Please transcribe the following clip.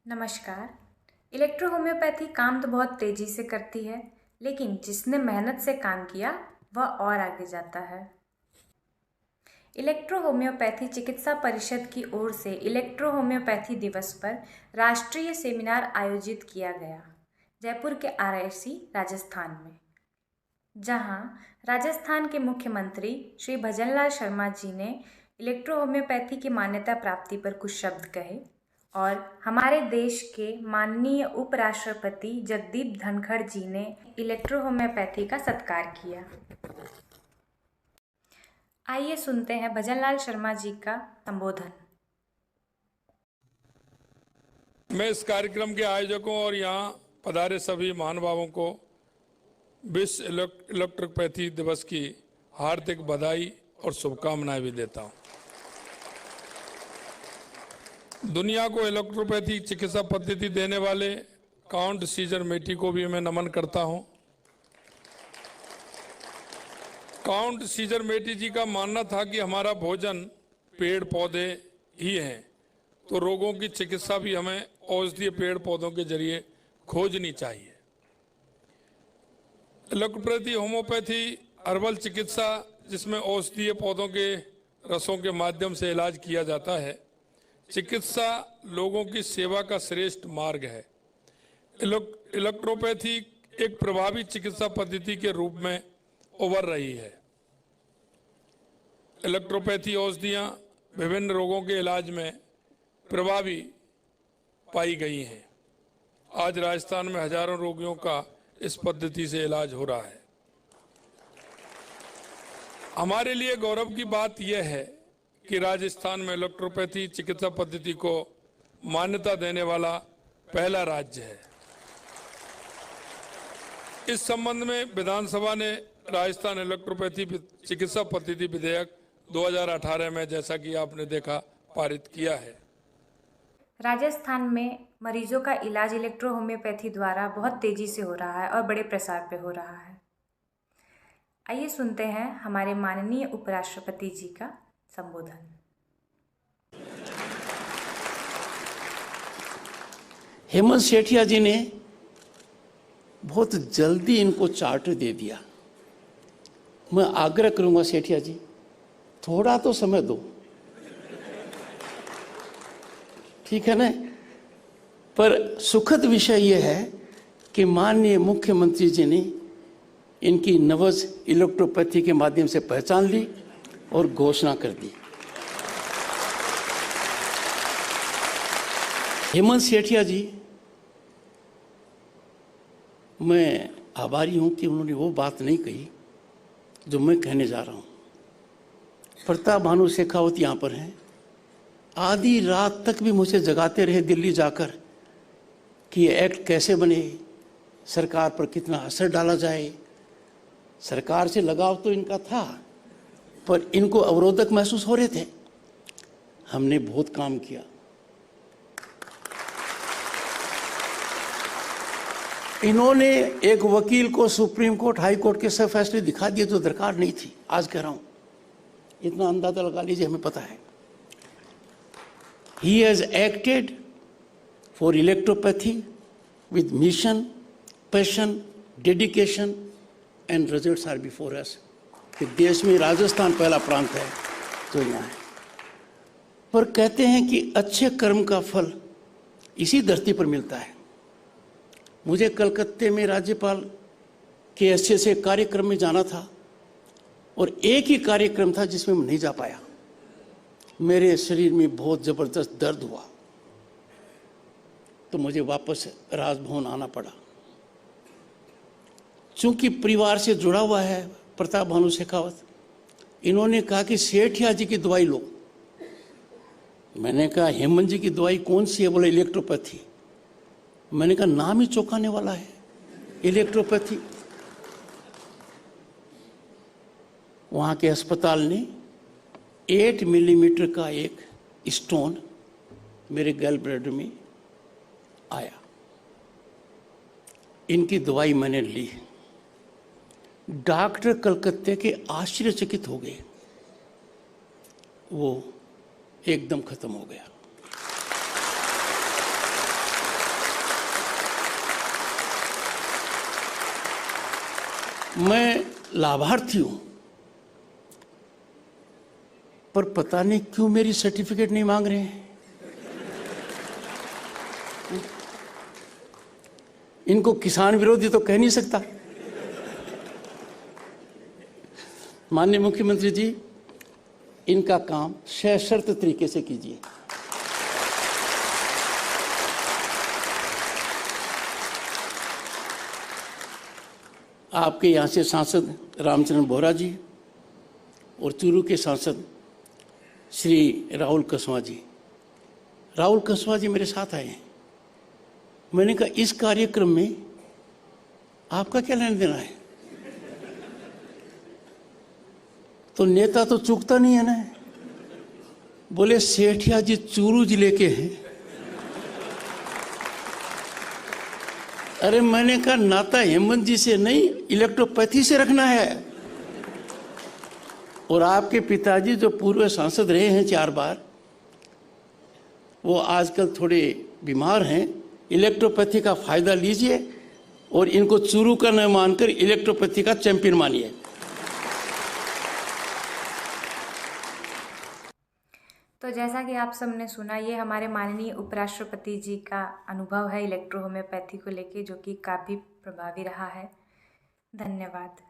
नमस्कार। Electro homeopathy काम तो बहुत तेज़ी से करती है, लेकिन जिसने मेहनत से काम किया वह और आगे जाता है। इलेक्ट्रो होम्योपैथी चिकित्सा परिषद की ओर से इलेक्ट्रो होम्योपैथी दिवस पर राष्ट्रीय सेमिनार आयोजित किया गया जयपुर के RIC राजस्थान में, जहां राजस्थान के मुख्यमंत्री श्री भजनलाल शर्मा जी ने इलेक्ट्रो होम्योपैथी की मान्यता प्राप्ति पर कुछ शब्द कहे और हमारे देश के माननीय उपराष्ट्रपति जगदीप धनखड़ जी ने इलेक्ट्रो होम्योपैथी का सत्कार किया। आइए सुनते हैं भजनलाल शर्मा जी का संबोधन। मैं इस कार्यक्रम के आयोजकों और यहाँ पधारे सभी महानुभावों को विश्व इलेक्ट्रोपैथी दिवस की हार्दिक बधाई और शुभकामनाएं भी देता हूँ। दुनिया को इलेक्ट्रोपैथी चिकित्सा पद्धति देने वाले काउंट सीजर मेटी को भी मैं नमन करता हूँ। काउंट सीजर मेटी जी का मानना था कि हमारा भोजन पेड़ पौधे ही हैं, तो रोगों की चिकित्सा भी हमें औषधीय पेड़ पौधों के जरिए खोजनी चाहिए। इलेक्ट्रोपैथी होम्योपैथी हर्बल चिकित्सा, जिसमें औषधीय पौधों के रसों के माध्यम से इलाज किया जाता है, चिकित्सा लोगों की सेवा का श्रेष्ठ मार्ग है। इलेक्ट्रोपैथी एक प्रभावी चिकित्सा पद्धति के रूप में उभर रही है। इलेक्ट्रोपैथी औषधियां विभिन्न रोगों के इलाज में प्रभावी पाई गई हैं। आज राजस्थान में हजारों रोगियों का इस पद्धति से इलाज हो रहा है। हमारे लिए गौरव की बात यह है कि राजस्थान में इलेक्ट्रोपैथी चिकित्सा पद्धति को मान्यता देने वाला पहला राज्य है। इस संबंध में विधानसभा ने राजस्थान इलेक्ट्रोपैथी चिकित्सा पद्धति विधेयक 2018 में, जैसा कि आपने देखा, पारित किया है। राजस्थान में मरीजों का इलाज इलेक्ट्रो होम्योपैथी द्वारा बहुत तेजी से हो रहा है और बड़े प्रसार पे हो रहा है। आइए सुनते हैं हमारे माननीय उपराष्ट्रपति जी का संबोधन। हेमंत सेठिया जी ने बहुत जल्दी इनको चार्टर दे दिया। मैं आग्रह करूंगा सेठिया जी, थोड़ा तो समय दो, ठीक है ना। पर सुखद विषय यह है कि माननीय मुख्यमंत्री जी ने इनकी नवज इलेक्ट्रोपैथी के माध्यम से पहचान ली और घोषणा कर दी। हेमंत सेठिया जी, मैं आभारी हूं कि उन्होंने वो बात नहीं कही जो मैं कहने जा रहा हूं। प्रताप भानु शेखावत यहां पर हैं, आधी रात तक भी मुझे जगाते रहे दिल्ली जाकर कि ये एक्ट कैसे बने, सरकार पर कितना असर डाला जाए। सरकार से लगाव तो इनका था, पर इनको अवरोधक महसूस हो रहे थे। हमने बहुत काम किया। इन्होंने एक वकील को सुप्रीम कोर्ट, हाई कोर्ट के सब फैसले दिखा दिए जो दरकार नहीं थी। आज कह रहा हूं, इतना अंदाजा लगा लीजिए, हमें पता है। He has acted for electropathy with mission, passion, dedication and results are before us. कि देश में राजस्थान पहला प्रांत है जो यहाँ है। पर कहते हैं कि अच्छे कर्म का फल इसी धरती पर मिलता है। मुझे कलकत्ते में राज्यपाल के अच्छे कार्यक्रम में जाना था और एक ही कार्यक्रम था जिसमें मैं नहीं जा पाया। मेरे शरीर में बहुत जबरदस्त दर्द हुआ तो मुझे वापस राजभवन आना पड़ा। चूंकि परिवार से जुड़ा हुआ है प्रताप भानु शेखावत, इन्होंने कहा कि सेठिया जी की दवाई लो। मैंने कहा हेमंत जी की दवाई कौन सी है? बोले इलेक्ट्रोपैथी। मैंने कहा नाम ही चौंकाने वाला है, इलेक्ट्रोपैथी। वहां के अस्पताल ने 8 मिलीमीटर का एक स्टोन मेरे गल ब्लैडर में आया। इनकी दवाई मैंने ली। डॉक्टर कलकत्ते के आश्चर्यचकित हो गए, वो एकदम खत्म हो गया। मैं लाभार्थी हूं, पर पता नहीं क्यों मेरी सर्टिफिकेट नहीं मांग रहे हैं। इनको किसान विरोधी तो कह नहीं सकता। माननीय मुख्यमंत्री जी, इनका काम सशर्त तरीके से कीजिए। आपके यहाँ से सांसद रामचंद्र बोहरा जी और चूरू के सांसद श्री राहुल कुशवाहा जी मेरे साथ आए हैं। मैंने कहा, इस कार्यक्रम में आपका क्या लेना देना है? तो नेता तो चूकता नहीं है ना। बोले, सेठिया जी चूरू जिले के हैं। अरे मैंने कहा, नाता हेमंत जी से नहीं, इलेक्ट्रोपैथी से रखना है। और आपके पिताजी जो पूर्व सांसद रहे हैं 4 बार, वो आजकल थोड़े बीमार हैं। इलेक्ट्रोपैथी का फायदा लीजिए और इनको चूरू का न मानकर इलेक्ट्रोपैथी का चैंपियन मानिए। तो जैसा कि आप सबने सुना, ये हमारे माननीय उपराष्ट्रपति जी का अनुभव है इलेक्ट्रो होम्योपैथी को लेके, जो कि काफ़ी प्रभावी रहा है। धन्यवाद।